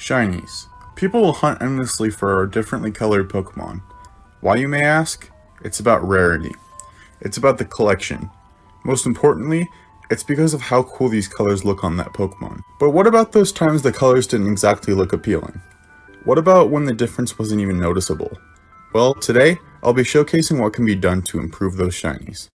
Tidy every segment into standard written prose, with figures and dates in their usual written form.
Shinies. People will hunt endlessly for differently colored Pokemon. Why, you may ask? It's about rarity. It's about the collection. Most importantly, it's because of how cool these colors look on that Pokemon. But what about those times the colors didn't exactly look appealing? What about when the difference wasn't even noticeable? Well, today, I'll be showcasing what can be done to improve those shinies.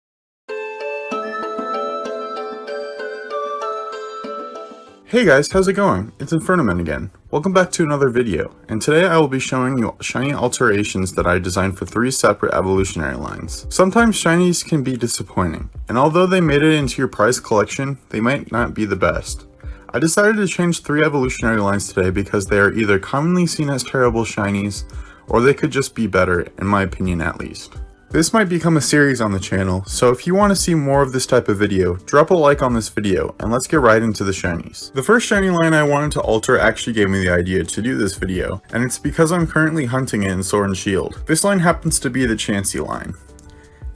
Hey guys, how's it going? It's Infernoman again. Welcome back to another video, and today I will be showing you shiny alterations that I designed for 3 separate evolutionary lines. Sometimes shinies can be disappointing, and although they made it into your prized collection, they might not be the best. I decided to change 3 evolutionary lines today because they are either commonly seen as terrible shinies, or they could just be better, in my opinion at least. This might become a series on the channel, so if you want to see more of this type of video, drop a like on this video, and let's get right into the shinies. The first shiny line I wanted to alter actually gave me the idea to do this video, and it's because I'm currently hunting it in Sword and Shield. This line happens to be the Chansey line.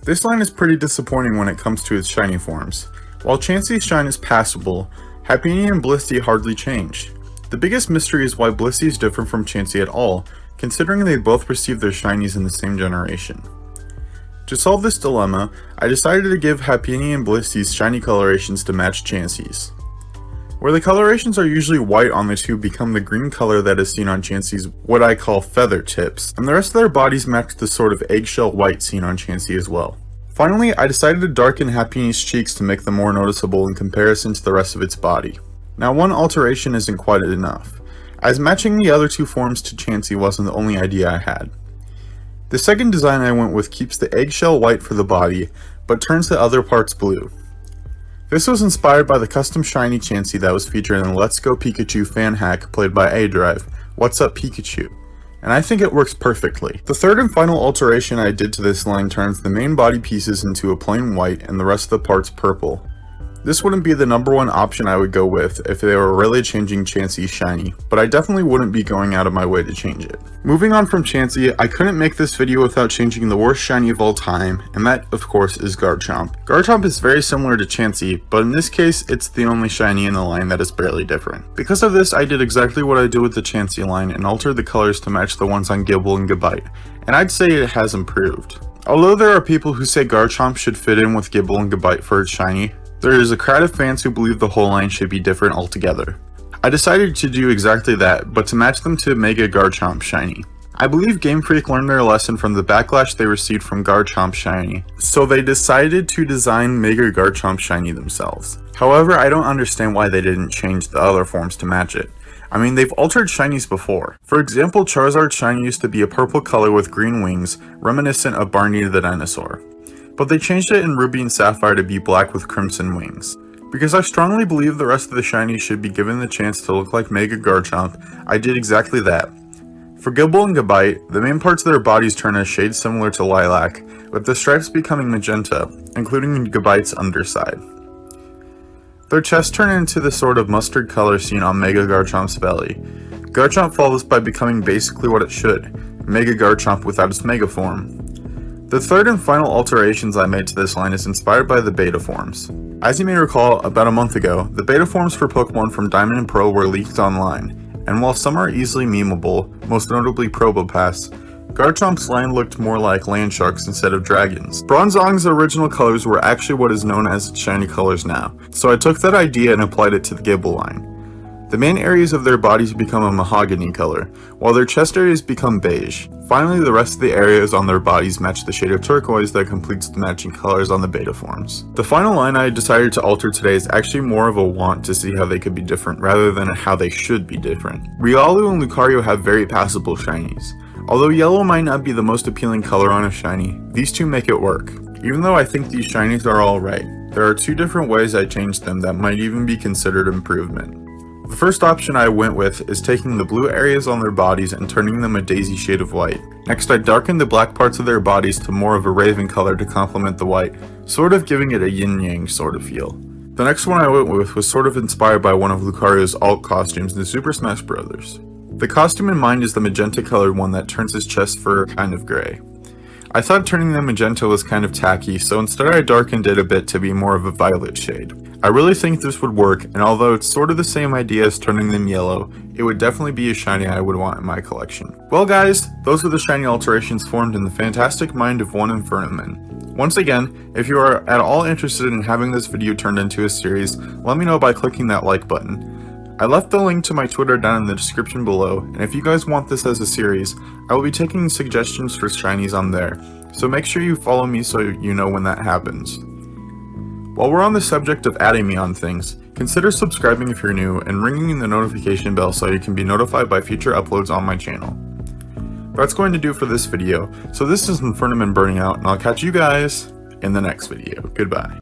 This line is pretty disappointing when it comes to its shiny forms. While Chansey's shine is passable, Happiny and Blissey hardly changed. The biggest mystery is why Blissey is different from Chansey at all, considering they both received their shinies in the same generation. To solve this dilemma, I decided to give Happiny and Blissey's shiny colorations to match Chansey's. Where the colorations are usually white on the two become the green color that is seen on Chansey's what I call feather tips, and the rest of their bodies match the sort of eggshell white seen on Chansey as well. Finally, I decided to darken Happiny's cheeks to make them more noticeable in comparison to the rest of its body. Now, one alteration isn't quite enough, as matching the other 2 forms to Chansey wasn't the only idea I had. The second design I went with keeps the eggshell white for the body, but turns the other parts blue. This was inspired by the custom shiny Chansey that was featured in the Let's Go Pikachu fan hack played by A-Drive, What's Up Pikachu, and I think it works perfectly. The third and final alteration I did to this line turns the main body pieces into a plain white and the rest of the parts purple. This wouldn't be the #1 option I would go with if they were really changing Chansey's shiny, but I definitely wouldn't be going out of my way to change it. Moving on from Chansey, I couldn't make this video without changing the worst shiny of all time, and that, of course, is Garchomp. Garchomp is very similar to Chansey, but in this case, it's the only shiny in the line that is barely different. Because of this, I did exactly what I did with the Chansey line and altered the colors to match the ones on Gible and Gabite, and I'd say it has improved. Although there are people who say Garchomp should fit in with Gible and Gabite for its shiny, there is a crowd of fans who believe the whole line should be different altogether. I decided to do exactly that, but to match them to Mega Garchomp shiny. I believe Game Freak learned their lesson from the backlash they received from Garchomp shiny, so they decided to design Mega Garchomp shiny themselves. However, I don't understand why they didn't change the other forms to match it. I mean, they've altered shinies before. For example, Charizard's shiny used to be a purple color with green wings, reminiscent of Barney the dinosaur. But they changed it in Ruby and Sapphire to be black with crimson wings. Because I strongly believe the rest of the shinies should be given the chance to look like Mega Garchomp, I did exactly that. For Gible and Gabite, the main parts of their bodies turn a shade similar to lilac, with the stripes becoming magenta, including Gabite's underside. Their chests turn into the sort of mustard color seen on Mega Garchomp's belly. Garchomp follows by becoming basically what it should, Mega Garchomp without its Mega form. The third and final alterations I made to this line is inspired by the beta forms. As you may recall, about a month ago, the beta forms for Pokemon from Diamond and Pearl were leaked online, and while some are easily memeable, most notably Probopass, Garchomp's line looked more like land sharks instead of dragons. Bronzong's original colors were actually what is known as its shiny colors now, so I took that idea and applied it to the Gible line. The main areas of their bodies become a mahogany color, while their chest areas become beige. Finally, the rest of the areas on their bodies match the shade of turquoise that completes the matching colors on the beta forms. The final line I decided to alter today is actually more of a want to see how they could be different rather than how they should be different. Riolu and Lucario have very passable shinies. Although yellow might not be the most appealing color on a shiny, these two make it work. Even though I think these shinies are alright, there are 2 different ways I changed them that might even be considered improvement. The first option I went with is taking the blue areas on their bodies and turning them a daisy shade of white. Next, I darkened the black parts of their bodies to more of a raven color to complement the white, sort of giving it a yin-yang sort of feel. The next one I went with was sort of inspired by one of Lucario's alt costumes in Super Smash Bros. The costume in mind is the magenta colored one that turns his chest fur kind of gray. I thought turning them magenta was kind of tacky, so instead I darkened it a bit to be more of a violet shade. I really think this would work, and although it's sort of the same idea as turning them yellow, it would definitely be a shiny I would want in my collection. Well guys, those are the shiny alterations formed in the fantastic mind of one Infernoman. Once again, if you are at all interested in having this video turned into a series, let me know by clicking that like button. I left the link to my Twitter down in the description below, and if you guys want this as a series, I will be taking suggestions for shinies on there, so make sure you follow me so you know when that happens. While we're on the subject of adding me on things, consider subscribing if you're new and ringing the notification bell so you can be notified by future uploads on my channel. That's going to do for this video, so this is Infernoman burning out, and I'll catch you guys in the next video. Goodbye.